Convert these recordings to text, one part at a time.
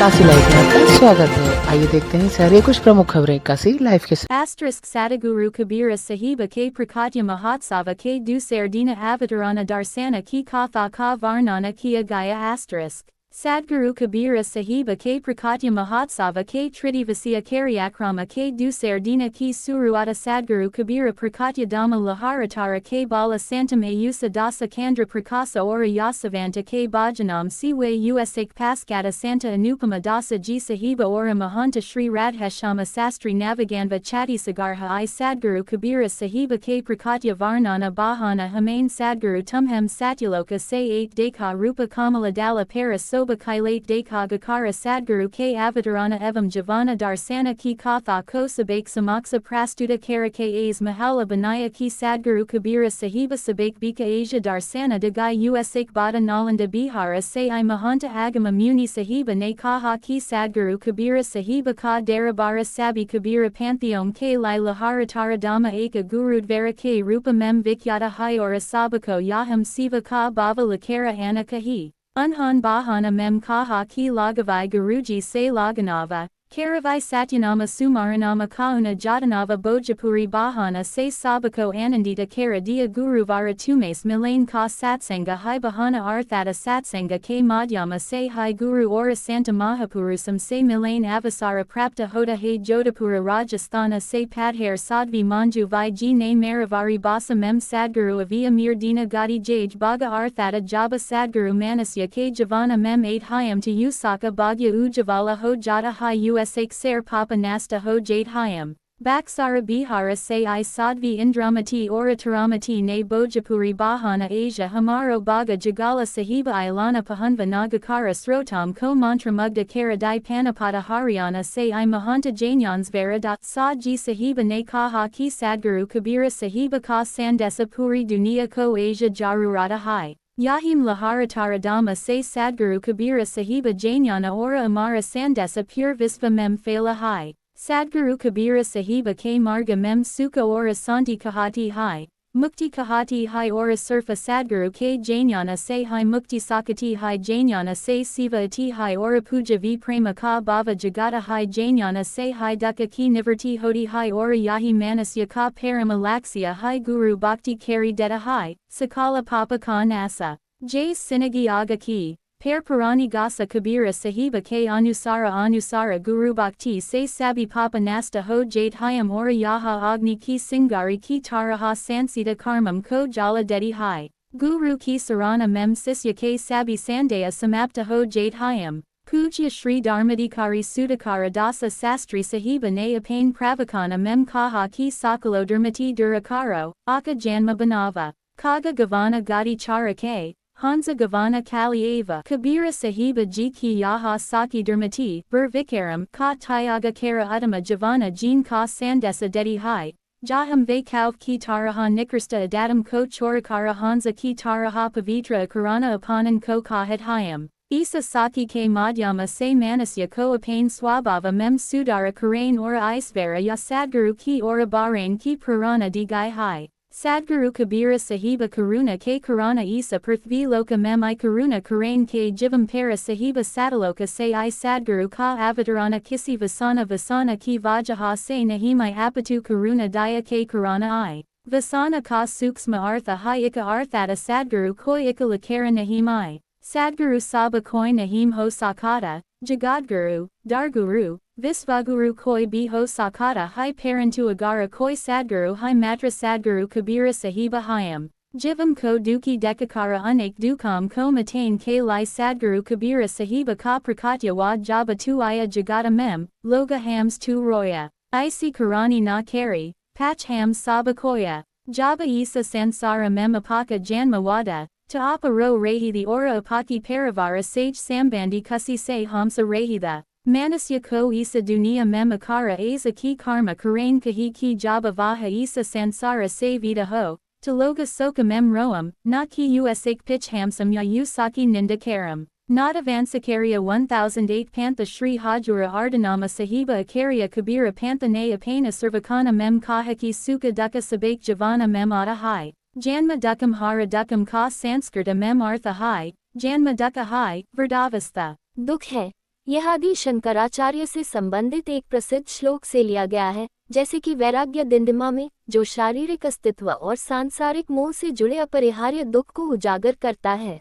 Kashi live में आपका स्वागत है। आइए देखते हैं शहर कुछ प्रमुख खबरें काशी लाइव के साथ। Asterisk Sadhguru Kabira Sahiba K Prakatya Mahotsava K Du Sardina Avatarana Darsana Ki Katha Ka Varnana Kia Gaya Asterisk Sadhguru Kabira Sahiba K Prakatya Mahotsava K Tridivasiya Karyakrama K Du Sardina Ki Suruata Sadhguru Kabira Prakatya Dhamma Laharatara K Bala Santam Ayusa Dasa Kandra Prakasa Ora Yasavanta K Bhajanam Siwe Usak Paskata Santa Anupama Dasa G Sahiba Ora Mahanta Shri Radheshama Sastri Navaganva Chatti Sagarha I Sadhguru Kabira Sahiba K Prakatya Varnana Bahana Hamain Sadhguru Tumhem Satyaloka Say 8 Dekha Rupa Kamala Dala Paras Soba Kailate Dekha Gakara Sadhguru K Avatarana Evam Javana Darsana Ki Katha Kosabake Samaksa Prastuta Kara K As Mahala Banaya Ki Sadhguru Kabira Sahiba Sabake Bika Asia Darsana Dagai Usak Bada Nalanda Bihara Say I Mahanta Agama Muni Sahiba Ne Kaha Ki Sadhguru Kabira Sahiba Ka Darabara Sabi Kabira Pantheon K Lai Laharatara Dhamma Eka Gurudvara K Rupa Mem Vikyata Hyora Sabako Yaham Siva Ka Bava Lakara Anakahi Unhan Bahana Mem Kaha Ki Lagavai Guruji Se Laganava Karavai Satyanama Sumaranama Kauna Jatanava Bojapuri Bahana Se Sabako Anandita Kara Dia Guruvara Tumes Milain Ka Satsanga Hai Bahana Arthata Satsanga K Madhyama Se Hai Guru Ora Santa Mahapurusam Se Milain Avasara Prapta Hoda Hai Jodhapura Rajasthana Se Padhair Sadhvi Manju Vai Ji Ne Maravari Basa Mem Sadguru Avia Mir Dina Gadi Jaj Bhaga Arthata Jaba Sadguru Manasya K Javana Mem 8 Hyam to Usaka Bhagya Ujavala Ho Jata Hai Usak Ser Papa Nasta Ho Jade Hyam. Baksara Bihara Say I Sadhvi Indramati Orataramati Ne Bojapuri Bahana Asia Hamaro Baga Jagala Sahiba Ilana Pahanva Nagakara Srotam Ko Mantra Mugda Karadai Panapada Haryana Say I Mahanta Janyans Vera. Sadji Sahiba Ne Kaha Ki Sadguru Kabira Sahiba Ka Sandesa Puri Dunia Ko Asia Jarurata Hai. Yahim Laharatara Dhamma Say Sadguru Kabira Sahiba Janyana Ora Amara Sandesa Pure Visva Mem Phala Hai. Sadguru Kabira Sahiba K Marga Mem Sukha Ora Santi Kahati Hai. Mukti Kahati Hai Ora Surfa Sadguru K Janyana Say Hai Mukti Sakati Hai Janyana Say Siva Ati Hai Ora Puja V Prema Ka Bhava Jagata Hai Janyana Say Hai Dukkha Ki Nivarti Hoti Hai Ora Yahi Manasya Ka Paramalaxia Hai Guru Bhakti Kari Detta Hai. Sakala Papa Ka Nasa. Jays Sinagi Aga Ki. Per Purani Gasa Kabira Sahiba K Anusara Guru Bhakti Say Sabi Papa Nasta Ho Jade Hyam Ora Yaha Agni Ki Singari Ki Taraha Sansita Karmam Ko Jala Dedi Hai. Guru Ki Sarana Mem Sisya K Sabi Sandaya Samapta Ho Jade Hyam. Pujya Shri Dharmadikari Sudakara Dasa Sastri Sahiba Ne Apane Pravakana Mem Kaha Ki Sakalo Dharmati Durakaro, Aka Janma Banava. Kaga Gavana Gadi Chara K. Hansa Gavana Kalieva Kabira Sahiba Ji Ki Yaha Saki Dermati, Vikaram Ka Tyaga Kara Uttama Javana Jean Ka Sandesa Dedi Hai. Jaham Ve Kauv Ki Taraha Nikrista Adatam Ko Chorakara Hansa Ki Taraha Pavitra Karana Apanan Ko Kahat Hyam. Isa Saki K Madhyama Se Manasya Ko Apane Swabhava Mem Sudara Karain Ora Isvara Ya Sadguru Ki Ora Bahrain Ki Purana Di Gai Hai. Sadguru Kabira Sahiba Karuna K Karana Isa Prithvi Loka Mem I Karuna Karain K Jivam Para Sahiba Sataloka Say I Sadguru Ka Avatarana Kisi Vasana Ki Vajaha Say Nahimai Apatu Karuna Daya K Karana I. Vasana Ka Suksma Artha Hai Ika Arthata Sadguru Koi Ika Lakara Nahimai. Sadguru Saba Koi Nahim Ho Sakata, Jagadguru, Darguru, Visvaguru Koi Bi Ho Sakata Hai Parantu Agara Koi Sadguru Hai Matra Sadguru Kabira Sahiba Hyam. Jivam Ko Duki Dekakara Unak Dukam Ko Matain K Lai Sadguru Kabira Sahiba Ka Prakatya Wad Jaba Tu Aya Jagata Mem, Loga Hams Tu Roya. Isi Karani Na Kari, Pach Hams Saba Koya. Jaba Isa Sansara Mem Apaka Janma Wada. Taapa ro rehi the ora apaki paravara sage sambandi kusi se hamsa rehi the. Manasya ko isa dunia mem akara asa ki karma karain kahi ki jaba vaha isa sansara se vida ho. Taloga soka mem roam, not ki usak pitch hamsam ya usaki ninda karam. Not avansakaria 1008 Pantha Shri Hajura Ardhanama Sahiba Akaria Kabira Pantha Ne Apana Sarvakana Mem Kahaki Sukha Dukkha Sabake Javana Mem Ada Hai. Janma Dukkam Hara Dukkam Ka Sanskrita Mem Artha Hai, Janma Dukkha Hai, Verdavastha. Dukhe. यह आदि शंकराचार्य से संबंधित एक प्रसिद्ध श्लोक से लिया गया है, जैसे कि वैराग्य दिंडिमा में, जो शारीरिक अस्तित्व और सांसारिक मोह से जुड़े अपरिहार्य दुख को उजागर करता है।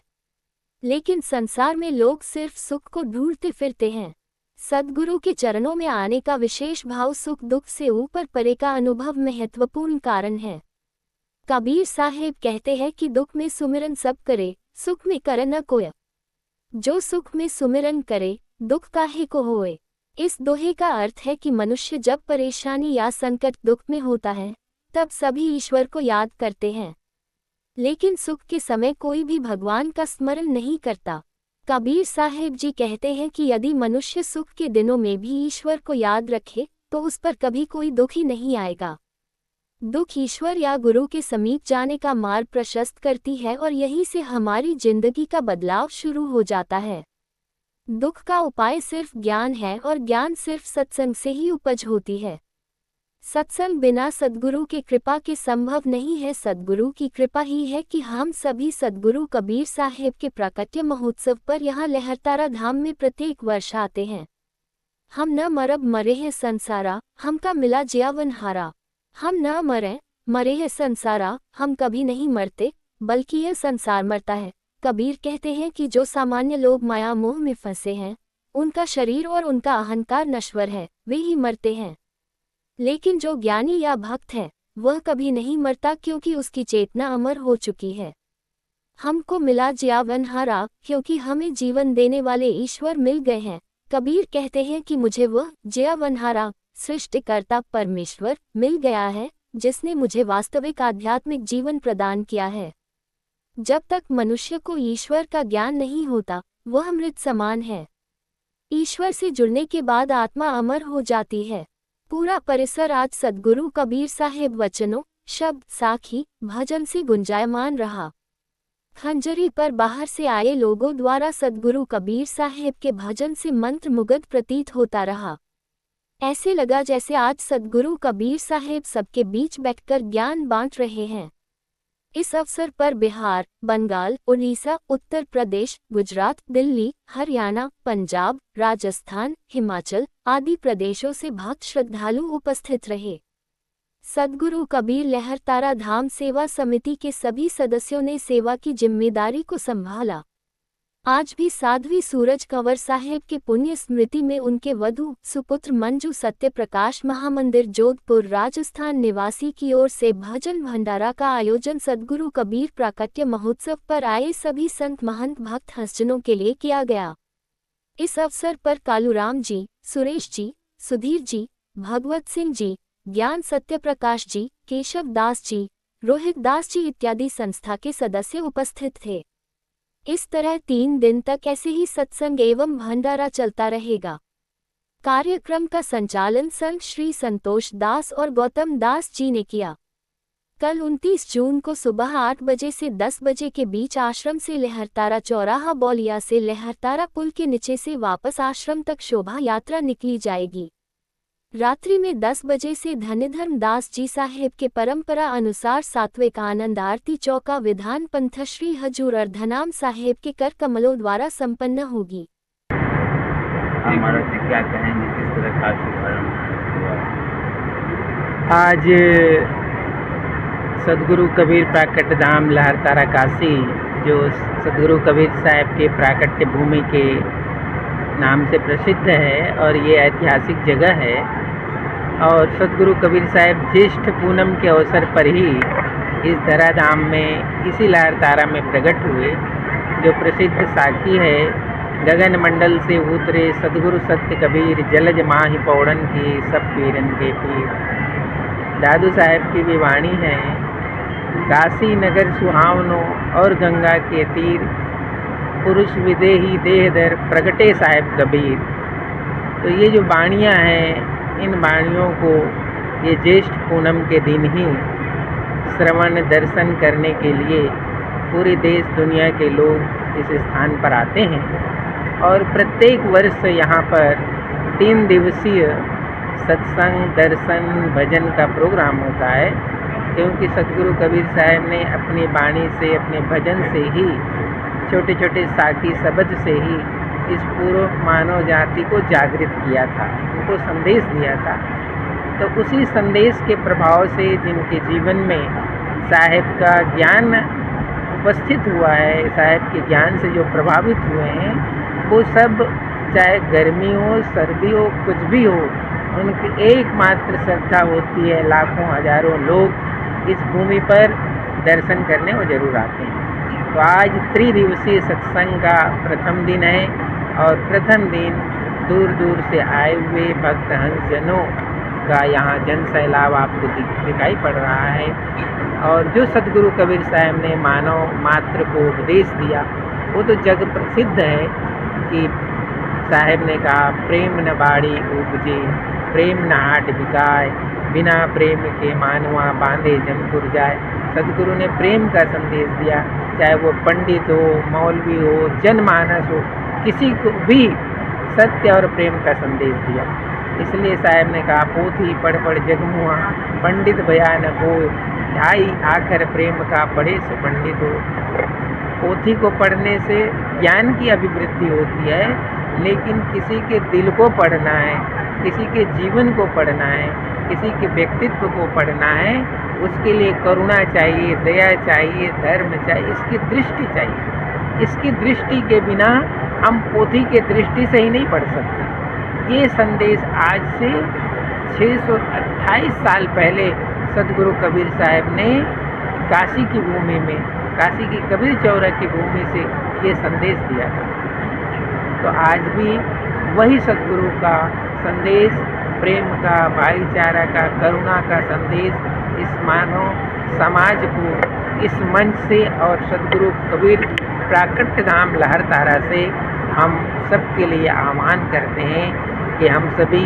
लेकिन संसार में लोग सिर्फ सुख को ढूंढते फिरते हैं। सद्गुरु के चरणों में आने का विशेष भाव सुख दुख से ऊपर परे का अनुभव महत्वपूर्ण कारण है। कबीर साहेब कहते हैं कि दुख में सुमिरन सब करे, सुख में करे न कोय। जो सुख में सुमिरन करे, दुख काहे को होए। इस दोहे का अर्थ है कि मनुष्य जब परेशानी या संकट दुख में होता है, तब सभी ईश्वर को याद करते हैं, लेकिन सुख के समय कोई भी भगवान का स्मरण नहीं करता। कबीर साहेब जी कहते हैं कि यदि मनुष्य सुख के दिनों में भी ईश्वर को याद रखे, तो उस पर कभी कोई दुख ही नहीं आएगा। दुख ईश्वर या गुरु के समीप जाने का मार्ग प्रशस्त करती है और यहीं से हमारी जिंदगी का बदलाव शुरू हो जाता है। दुख का उपाय सिर्फ ज्ञान है और ज्ञान सिर्फ सत्संग से ही उपज होती है। सत्संग बिना सद्गुरु की कृपा के संभव नहीं है। सद्गुरु की कृपा ही है कि हम सभी सद्गुरु कबीर साहेब के प्राकट्य महोत्सव पर यहाँ लहरतारा धाम में प्रत्येक वर्ष आते हैं। हम न मरब मरे हैं संसारा, हमका मिला जियावन हारा। हम न मरे हैं संसारा, हम कभी नहीं मरते, बल्कि यह संसार मरता है। कबीर कहते हैं कि जो सामान्य लोग माया मोह में फंसे हैं, उनका शरीर और उनका अहंकार नश्वर है, वे ही मरते हैं। लेकिन जो ज्ञानी या भक्त है, वह कभी नहीं मरता, क्योंकि उसकी चेतना अमर हो चुकी है। हमको मिला जियावन हारा, क्योंकि हमें जीवन देने वाले ईश्वर मिल गए हैं। कबीर कहते हैं कि मुझे वह जियावनहारा सृष्टिकर्ता परमेश्वर मिल गया है, जिसने मुझे वास्तविक आध्यात्मिक जीवन प्रदान किया है। जब तक मनुष्य को ईश्वर का ज्ञान नहीं होता, वह मृत समान है। ईश्वर से जुड़ने के बाद आत्मा अमर हो जाती है। पूरा परिसर आज सद्गुरु कबीर साहेब वचनों, शब्द, साखी, भजन से गुंजायमान रहा। खंजरी पर बाहर से आए लोगों द्वारा सद्गुरु कबीर साहेब के भजन से मंत्र मुग्ध प्रतीत होता रहा। ऐसे लगा जैसे आज सद्गुरु कबीर साहेब सबके बीच बैठकर ज्ञान बांट रहे हैं। इस अवसर पर बिहार, बंगाल, उड़ीसा, उत्तर प्रदेश, गुजरात, दिल्ली, हरियाणा, पंजाब, राजस्थान, हिमाचल आदि प्रदेशों से भक्त श्रद्धालु उपस्थित रहे। सद्गुरु कबीर लहरतारा धाम सेवा समिति के सभी सदस्यों ने सेवा की जिम्मेदारी को संभाला। आज भी साध्वी सूरज कंवर साहेब के पुण्य स्मृति में उनके वधू सुपुत्र मंजू सत्य प्रकाश महामंदिर जोधपुर राजस्थान निवासी की ओर से भजन भंडारा का आयोजन सद्गुरु कबीर प्राकट्य महोत्सव पर आए सभी संत महंत भक्त हंसजनों के लिए किया गया। इस अवसर पर कालूराम जी, सुरेश जी, सुधीर जी, भगवत सिंह जी, ज्ञान सत्य प्रकाश जी, केशव दास जी, रोहित दास जी इत्यादि संस्था के सदस्य उपस्थित थे। इस तरह 3 दिन तक ऐसे ही सत्संग एवं भंडारा चलता रहेगा। कार्यक्रम का संचालन संत श्री संतोष दास और गौतम दास जी ने किया। कल 29 जून को सुबह 8 बजे से 10 बजे के बीच आश्रम से लहरतारा चौराहा बौलिया से लहरतारा पुल के नीचे से वापस आश्रम तक शोभा यात्रा निकली जाएगी। रात्रि में 10 बजे से धन्यधर्म दास जी साहेब के परंपरा अनुसार सात्विक आनंद आरती चौका विधान पंथ श्री हजूर अर्धनाम साहेब के कर कमलों द्वारा संपन्न होगी। हमारा से क्या कहेंगे, किस तरह का शुभारंभ हुआ? आज सद्गुरु कबीर प्राकट्य धाम लहरतारा काशी, जो सद्गुरु कबीर साहब के प्राकट्य भूमि के नाम से प्रसिद्ध है और ये ऐतिहासिक जगह है। और सद्गुरु कबीर साहब ज्येष्ठ पूनम के अवसर पर ही इस धराधाम में इसी लहरतारा में प्रकट हुए, जो प्रसिद्ध साखी है। गगन मंडल से उतरे सद्गुरु सत्य कबीर, जलज माहि पौड़न की सब पीरन के पीर। दादू साहब की भी वाणी है, काशी नगर सुहावनो और गंगा के तीर, पुरुष विदेही देह दर प्रगटे साहेब कबीर। तो ये जो वाणियाँ हैं, इन वाणियों को ये ज्येष्ठ पूनम के दिन ही श्रवण दर्शन करने के लिए पूरे देश दुनिया के लोग इस स्थान पर आते हैं। और प्रत्येक वर्ष यहाँ पर 3 दिवसीय सत्संग, दर्शन, भजन का प्रोग्राम होता है, क्योंकि सद्गुरु कबीर साहब ने अपनी वाणी से, अपने भजन से ही, छोटे छोटे साखी शब्द से ही इस पूर्व मानव जाति को जागृत किया था, उनको संदेश दिया था। तो उसी संदेश के प्रभाव से जिनके जीवन में साहेब का ज्ञान उपस्थित हुआ है, साहेब के ज्ञान से जो प्रभावित हुए हैं, वो सब चाहे गर्मी हो सर्दी हो कुछ भी हो, उनकी एकमात्र श्रद्धा होती है लाखों हजारों लोग इस भूमि पर दर्शन करने वो जरूर आते हैं। तो आज त्रिदिवसीय सत्संग का प्रथम दिन है और प्रथम दिन दूर दूर से आए हुए भक्त हंसजनों का यहाँ जन सैलाब आपको दिखाई पड़ रहा है। और जो सदगुरु कबीर साहब ने मानव मात्र को उपदेश दिया वो तो जग प्रसिद्ध है कि साहब ने कहा, प्रेम न बाड़ी उपजे, प्रेम न हाट बिकाए, बिना प्रेम के मानवा बांधे जमपुर जाए। सदगुरु ने प्रेम का संदेश दिया, चाहे वो पंडित हो, मौलवी हो, जनमानस हो, किसी को भी सत्य और प्रेम का संदेश दिया। इसलिए साहब ने कहा, पोथी पढ़ पढ़ जगमुआ, पंडित भया न को, ढाई आखिर प्रेम का पढ़े सो पंडित हो। पोथी को पढ़ने से ज्ञान की अभिवृद्धि होती है, लेकिन किसी के दिल को पढ़ना है, किसी के जीवन को पढ़ना है, किसी के व्यक्तित्व को पढ़ना है, उसके लिए करुणा चाहिए, दया चाहिए, धर्म चाहिए, इसकी दृष्टि चाहिए। इसकी दृष्टि के बिना हम पोथी के दृष्टि से ही नहीं पढ़ सकते। ये संदेश आज से 628 साल पहले सदगुरु कबीर साहब ने काशी की भूमि में, काशी की कबीर चौरा की भूमि से ये संदेश दिया था। तो आज भी वही सदगुरु का संदेश, प्रेम का, भाईचारा का, करुणा का संदेश इस मानव समाज को इस मंच से और सदगुरु कबीर प्राकट्य धाम लहरतारा से हम सबके लिए आह्वान करते हैं कि हम सभी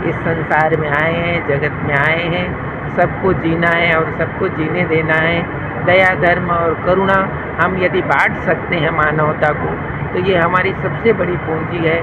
इस संसार में आए हैं, जगत में आए हैं, सबको जीना है और सबको जीने देना है। दया, धर्म और करुणा हम यदि बांट सकते हैं मानवता को, तो ये हमारी सबसे बड़ी पूंजी है।